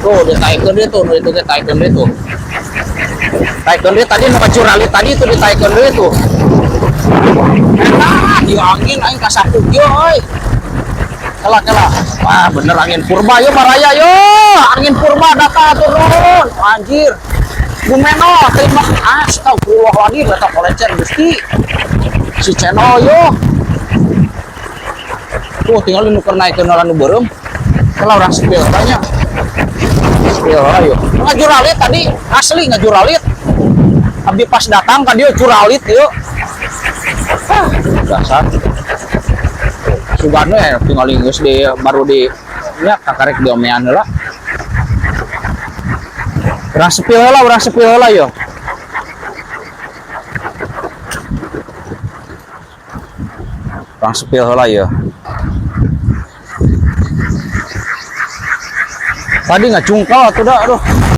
Tuh, ditaikkan dia tuh, itu ditaikkan dia tuh. Taikkan dia tadi nu curali tadi itu ditaikkan dia tuh. Enak, di angin aing kasapu yo euy. Kela. Wah, bener angin purba yo maraya yo. Angin purba data turun. Anjir. Bumeno terima astagfirullahaladzim data kolecer Gusti. Si channel yo. Tuh tinggal nuker naikeun nu beureum. Kela urang spill tanya. Spill ayo. Ngajuralit tadi asli ngajuralit. Abdi pas datang kan dia curalit yuk. Dasar. Subhanallah ya tinggal geus di baru di nya kakarek diomean heula. Urang sepil heula yo. Urang sepil heula yo. Tadi nggak cungkal tuh dah, aduh.